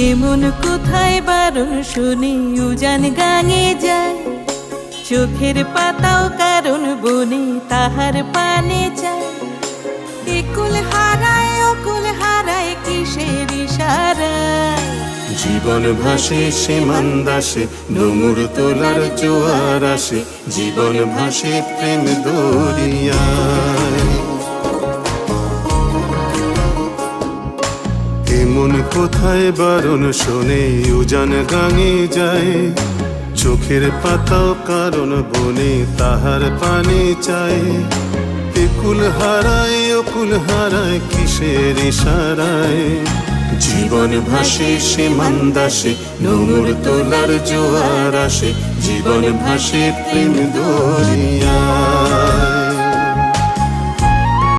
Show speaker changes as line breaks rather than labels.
এমন কোথায় বারণ শুনি উজান গাঙে যায়, চোখের পাতাও কারণ বনে তাহার পানে চায়। একুল হারায় অকুল হারায় কিসের ইশারায়,
জীবন ভাসে সে মান্দাসে ডুমুর তোলার জোয়ার আসে, জীবন ভাসে প্রেম দরিয়ায়। এমন কোথায় বারণ শোনে উজান গাঙে যায়, চোখের পাতাও কারণ বনে তাহার পানে চায়। একুল হারায় অকুল হারায় কিসের ইশারায়, জীবন ভাসে সে মান্দাসে ডুমুর তোলার জোয়ার আসে, জীবন ভাসে প্রেম দরিয়ায়।